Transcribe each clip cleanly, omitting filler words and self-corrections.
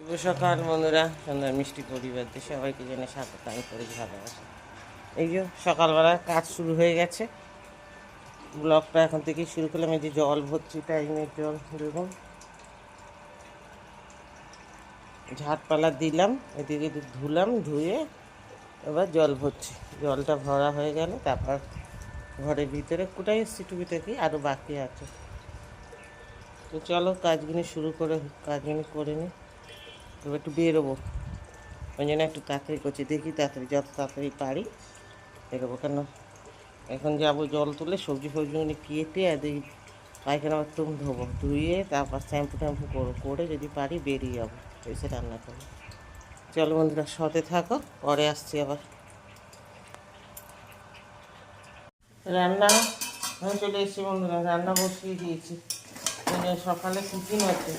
শুভ সকাল বন্ধুরা, সন্ধ্যার মিষ্টি পরিবারদের সবাইকে জানে স্বাগত। আমি করেছি ভালোবাসা। এই যে সকালবেলা কাজ শুরু হয়ে গেছে, ব্লগটা এখন থেকেই শুরু করলাম। এই যে জল ভরছি, টাইমের জল দেখুন, ঝাড়পালা দিলাম, এদিকে ধুলাম, ধুয়ে এবার জল ভরছি। জলটা ভরা হয়ে গেল তারপর ঘরের ভিতরে কোটাই এসছি, টুকিটাকি আরও বাকি আছে। তো চলো কাজগুলি শুরু কাজগুলি করে নিই। এবার একটু বেরোবো, ওই জন্য একটু তাড়াতাড়ি করছি। দেখি তাড়াতাড়ি, যত তাড়াতাড়ি পারি বেরোবো। কেন এখন যাবো জল তুলে সবজি ফবজিগুলি কেটে আর এই পায়খানা বাথরুম ধোবো, ধুয়ে তারপর শ্যাম্পু ট্যাম্পু করে যদি পারি বেরিয়ে যাবো, এসে রান্না করবো। চলো বন্ধুরা সাথে থাকো, পরে আসছি আবার। রান্না হয়ে চলে এসেছি বন্ধুরা, রান্না বসিয়ে দিয়েছি। সকালে টিফিন আছে,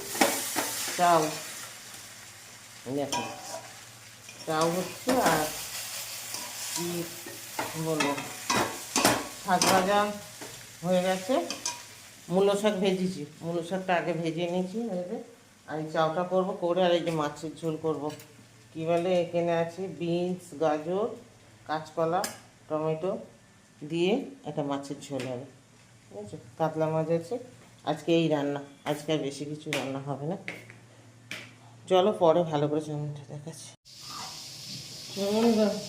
চাউ দেখো, চাউ হচ্ছে। আর কি বলবো, শাক ভাজা হয়ে গেছে, মূলো শাক ভেজেছি, মূলো শাকটা আগে ভেজে নিয়েছি। আর এই চাউটা করবো, করে আর এই যে মাছের ঝোল করব। কী বলে, এখানে আছে বিনস, গাজর, কাঁচকলা, টমেটো দিয়ে একটা মাছের ঝোল হবে, ঠিক আছে। কাতলা মাছ আছে আজকে, এই রান্না আজকে, আর বেশি কিছু রান্না হবে না। চলো পরে ভালো করে চাউমিনটা দেখাচ্ছি।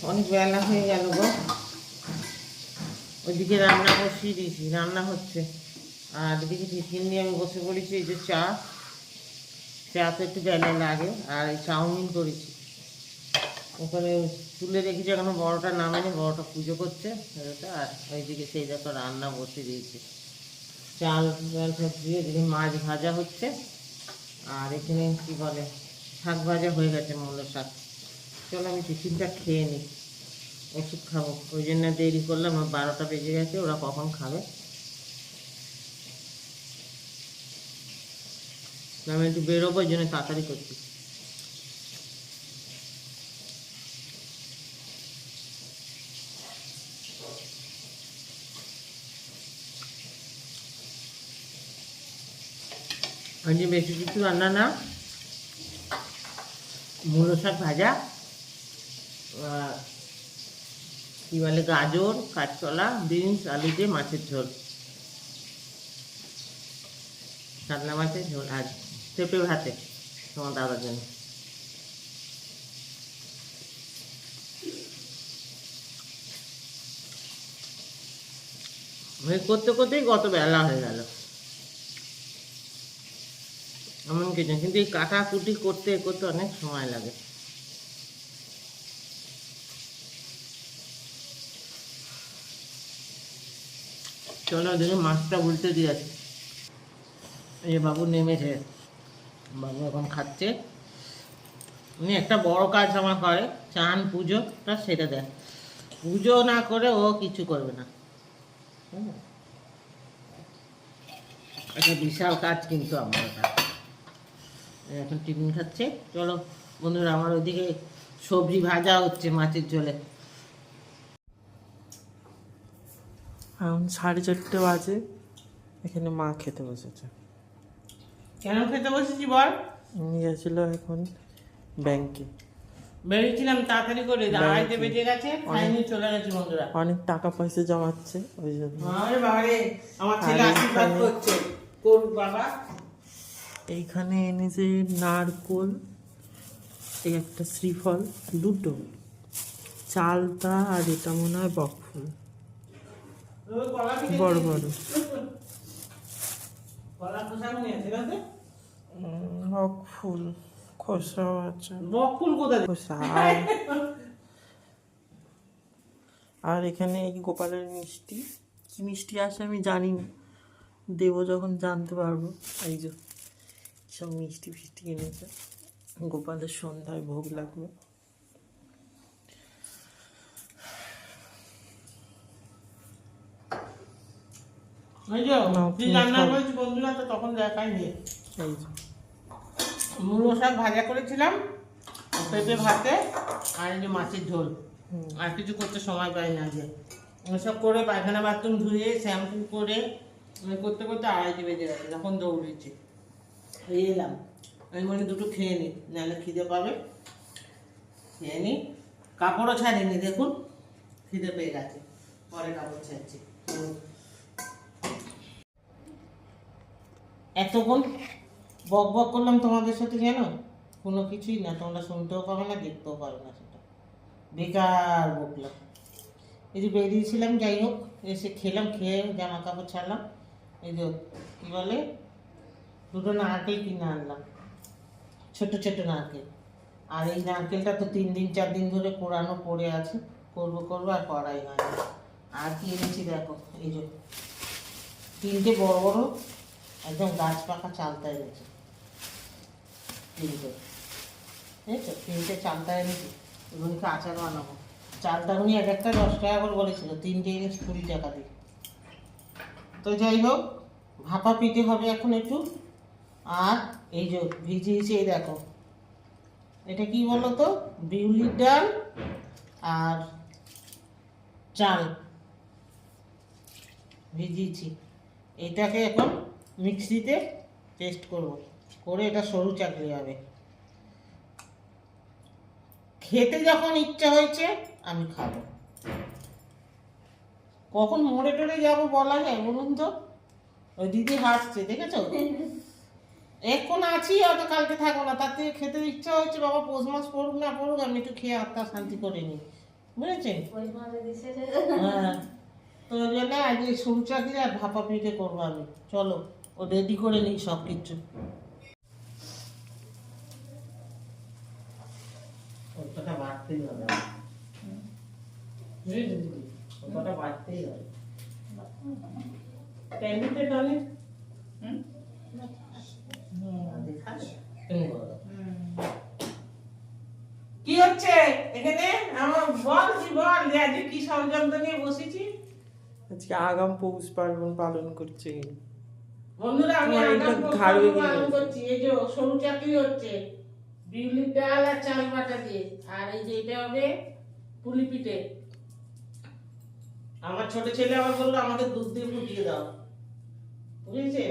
অনেক বেলা হয়ে গেল গো, ওইদিকে রান্না বসিয়ে দিয়েছি, রান্না হচ্ছে। আর এদিকে টিফিন নিয়ে আমি বসে পড়েছি। এই যে চা তো একটু বেলা লাগে। আর এই চাউমিন করেছি, ওখানে তুলে রেখেছি, এখনো বড়োটা নামেনি, বড়োটা পুজো করছে সেটা। আর ওইদিকে সেই দেখো রান্না বসে দিয়েছি, চাল ডাল সব দিয়ে। এদিকে মাছ ভাজা হচ্ছে, আর এখানে কী বলে, শাক ভাজা হয়ে গেছে, মূলো শাক। চলো আমি টিফিনটা খেয়ে নিই, ওষুধ খাবো, ওই জন্য দেরি করলাম। 12টা বেজে গেছে, ওরা কখন খাবে। আমি একটু বেরোবো, ওই জন্য তাড়াতাড়ি করছি। আজকে বেশি কিছু রান্না না, মূলো শাক ভাজা, কী বলে, গাজর, কাঁচকলা, বিনস, আলু দিয়ে মাছের ঝোল, কাতলা মাছের ঝোল। আর পেঁপে ভাতে তোমার দাদার জন্য। করতে করতেই কত বেলা হয়ে গেল, এমন কিছু। কিন্তু এই কাটাকুটি করতে করতে অনেক সময় লাগে। চলো দেখে মাছটা উল্টে দিয়ে আছে। এই যে বাবু নেমেছে, বাবু এখন খাচ্ছে। উনি একটা বড় কাজ আমার করে, চান পুজোটা সেটা দেয়। পুজো না করে ও কিছু করবে না, একটা বিশাল কাজ কিন্তু আমার এটা। এখন টিফিন খাচ্ছে। চলো বন্ধুরা, আমার ওইদিকে সবজি ভাজা হচ্ছে মাছের ঝোলে। এখন 4:30 বাজে, এখানে মা খেতে বসেছে। কেন খেতে বসেছি বল? নিয়ে গেছিল এখন ব্যাংকে, বেরিয়েছিলাম তাড়াতাড়ি করে, 2:30 বেজে গেছে, খাইনি, চলে গেছি বন্ধুরা। অনেক টাকা পয়সা জমাচ্ছে ওই জন্য। আরে বাবারে, আমার ছেলে আশীর্বাদ করছে, করুক বাবা। এইখানে এনেছে নারকোল, এই একটা শ্রীফল, দুটো চালতা, আর এটা মনে হয় বকফুল, বড় বড় কলা খোসা নিয়ে আছে না? বকফুল, খোসাও আছে, বকফুল কোথায়? খোসা। আর এখানে এই গোপালের মিষ্টি, কি মিষ্টি আসে আমি জানি না, দেবো যখন জানতে পারবো। এই যে সব মিষ্টি ফিষ্টি এনেছে, গোপালের সন্ধ্যায় ভোগ লাগবে। এই যে কি রান্না করেছি বন্ধুরা, তো তখন দেখাইনি। এই যে মূলো শাক ভাজা করেছিলাম, পেঁপে ভাতে, আর এই যে মাছের ঝোল। আর কিছু করতে সময় পাই না। যে সব করে পায়খানা বাথরুম ধুয়ে শ্যাম্পু করে করতে করতে 2:30 বেজে গেছে, তখন দৌড়েছি, এলাম। আমি মনে দুটো খেয়ে নিই, নাহলে খিদে পাবে। খেয়ে নিই, কাপড়ও ছাড়িনি, দেখুন খিদে পেয়ে গেছে, পরে কাপড় ছাড়ছি। এতক্ষণ বক বক করলাম তোমাদের সাথে, জানো কোনো কিছুই না, তোমরা শুনতেও পাবে না, দেখতেও পাবে না, সেটা বেকার বকলাম। এই যে বেরিয়েছিলাম, যাই হোক এসে খেলাম, খেয়ে জামা কাপড় ছাড়লাম। এই যে কী বলে, দুটো নারকেল কিনে আনলাম, ছোট ছোট নারকেল। আর এই নারকেলটা তো 3 দিন 4 দিন ধরে কোরানো পড়ে আছে, করবো আর করাই হয় না। আর কি এনেছি দেখো, এই যে 3টে বড় বড় একদম গাছ পাকা চালতা এনেছি, 3টে, বুঝেছো? 3টে চালতা এনেছি, এগুলিকে আচার বানাবো। চালতাগুনি এক একটা 10 টাকা করে বলেছিল, 3টে এনেছি 20 টাকা দিয়ে। তো যাই হোক, ভাপা পিঠে হবে এখন একটু। আর এই যে ভিজিয়েছি, এই দেখো, এটা কি বলো তো, বিউলির ডাল আর চাল ভিজিয়েছি। এটাকে এখন মিক্সিতে পেস্ট করব, করে এটা সরু চাকলি হবে। খেতে যখন ইচ্ছা হয়েছে আমি খাবো, কখন মোড়ে টোড়ে যাবো বলা যায় বলুন তো? ওই দিদি হাসছে, দেখেছো? এখন আছি, অত কালকে থাকবো না, তার থেকে খেতে ইচ্ছা হচ্ছে, বাবা পৌষ মাস পড়ুক না পড়ুক, আমি একটু খেয়ে আত্মা শান্তি করে নিই, বুঝেছেন? হ্যাঁ, তো ওই জন্য আজ এই সরু চাকরি আর ভাপা পিঠে করবো আমি। চলো ও রেডি করে নিই সব কিছু। ওটা বাড়তেই হবে, ওটা বাড়তেই হবে। প্যান্ডিতে ডালে কি হচ্ছে এখানে? আমার বল, কি বল, যে আজকে কি ষড়যন্ত্র নিয়ে বসেছি? আজকে আগাম পৌষ পার্বণ পালন করছে বন্ধুরা, আমি তোমার এটা আগাম পৌষ ঘাড় পার্বণ বেরিয়ে পালন গেছে। করছি। এই যে সরু চাকরি হচ্ছে বিউলির ডাল আর চাল বাটা দিয়ে, আর এই যে এটা হবে পুলি পিঠে। আমার ছোট ছেলে আবার বললো আমাকে দুধ দিয়ে ফুটিয়ে দাও, বুঝেছে?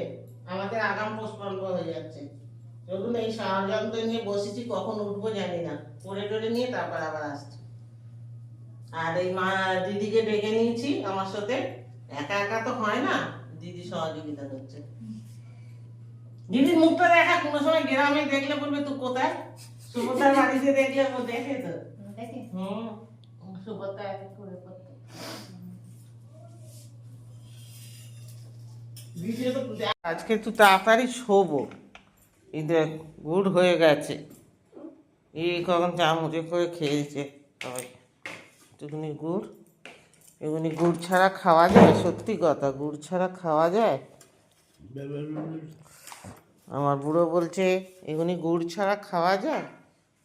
আমাদের আগাম পৌষ পার্বণ হয়ে যাচ্ছে। চলুন, এই ষড়যন্ত্র নিয়ে বসেছি, কখন উঠবো জানি না, পড়ে টরে নিয়ে তারপর আবার আসছি। আর এই মা দিদিকে ডেকে নিয়েছি আমার সাথে, একা একা তো হয় না, দিদি সহযোগিতা করছে। দিদির মুখটা দেখা, কোনো সময় গ্রামে দেখলে বলবে তুই কোথায়, সুভদ্রার বাড়িতে দেখলে ও দেখে তো। হুম, সুভদ্রা এক এক করে করতে। আজকে একটু তাড়াতাড়ি শোবো, এই দেখ গুড় হয়ে গেছে, এই কখন চামচে করে খেয়েছে সবাই। একটুখানি গুড়, এগুলি গুড় ছাড়া খাওয়া যায়? সত্যি কথা, গুড় ছাড়া খাওয়া যায়? আমার বুড়ো বলছে এগুলি গুড় ছাড়া খাওয়া যায়।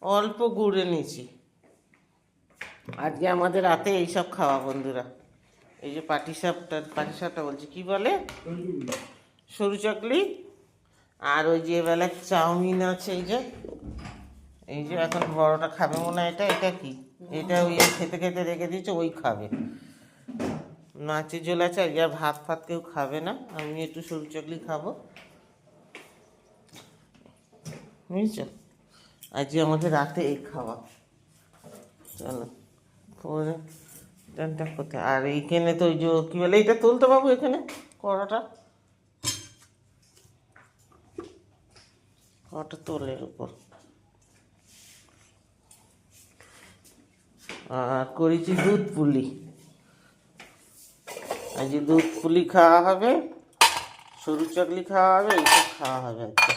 অল্প গুড় এনেছি আজকে, আমাদের রাতে এইসব খাওয়া বন্ধুরা। এই যে পাটিসাপটা বলছি, কি বলে, সরু চাকলি। আর ওই যে বেলা চাউমিন আছে, এই যে এখন বড়টা খাবে মনে হয়, এটা কি, এটা ওই খেতে খেতে রেখে দিয়েছে, ওই খাবে। মাছের ঝোল আছে, আজকে আর ভাত ফাত কেউ খাবে না, আমি একটু সরু চাকলি খাবো, বুঝছ? আজকে আমাদের রাতে এই খাওয়া। চলো পরে ডানটা কোথায়, আর এইখানে তো ওই যে কী বলে, এইটা তুলতে পাবো, এখানে কড়াটা তোলের উপর। আর করেছি দুধ পুলি, আজ দুধ পুলি খাওয়া হবে, সরু চাকলি খাওয়া হবে, এইসব খাওয়া হবে আজকে।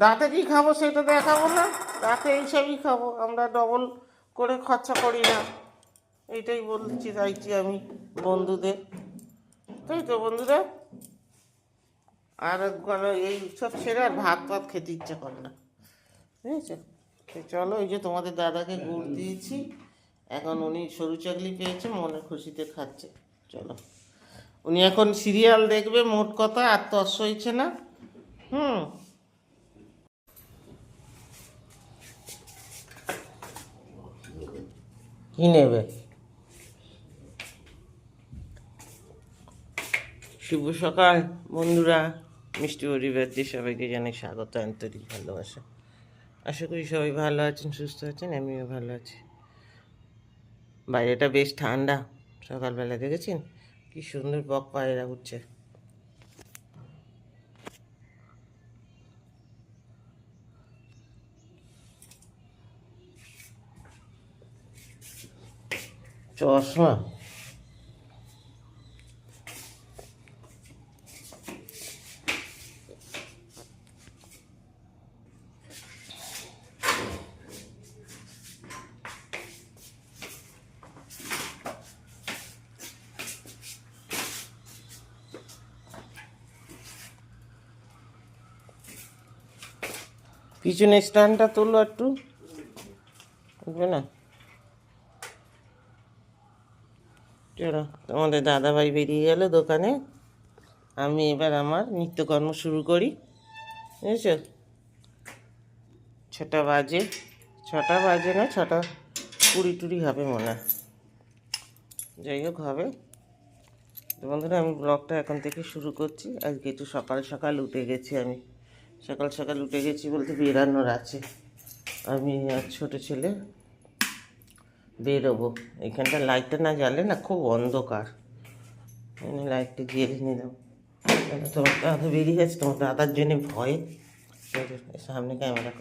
রাতে কি খাবো সেটা দেখাবো না, রাতে এইসবই খাবো আমরা, ডবল করে খরচা করি না, এইটাই বলছি চাইছি আমি বন্ধুদের, তাই তো বন্ধুরা? আর এই সব ছেড়ে আর ভাত ভাত খেতে ইচ্ছা করে না, বুঝেছো? চলো, এই যে তোমাদের দাদাকে গুড় দিয়েছি, এখন উনি সরু চাকলি পেয়েছে, মনে খুশিতে খাচ্ছে। চলো, উনি এখন সিরিয়াল দেখবে, মোট কথা আর তস হয়েছে না। কি নেবে? শুভ সকাল বন্ধুরা, মিষ্টি পরিবারদের সবাইকে জানাই স্বাগত, আন্তরিক ভালোবাসা। আশা করি সবাই ভালো আছেন, সুস্থ আছেন, আমিও ভালো আছি। বাইরেটা বেশ ঠান্ডা, সকালবেলা দেখেছেন কি সুন্দর বক পায়রা উঠছে। চশমা পিছনে স্ট্যান্ডটা তুললো একটু, বুঝবে না? চলো, তোমাদের দাদাভাই বেরিয়ে গেল দোকানে, আমি এবার আমার নিত্যকর্ম শুরু করি, বুঝেছো? 6টা বাজে, 6টা বাজে না, 6টা 20 হবে মনে হয়, যাই হোক হবে। তো বন্ধুরা, আমি ব্লগটা এখন থেকে শুরু করছি। আজকে একটু সকাল সকাল উঠে গেছি, আমি সকাল সকাল উঠে গেছি বলতে বেরানোর আছে। আমি আর ছোটো ছেলে বেরোবো। এখানটা লাইটটা না জ্বালে না, খুব অন্ধকার, লাইটটা জ্বেলে নিলাম। তোমার দাদা বেরিয়ে গেছে, তোমার দাদার জন্য ভয়ে সামনে ক্যামেরা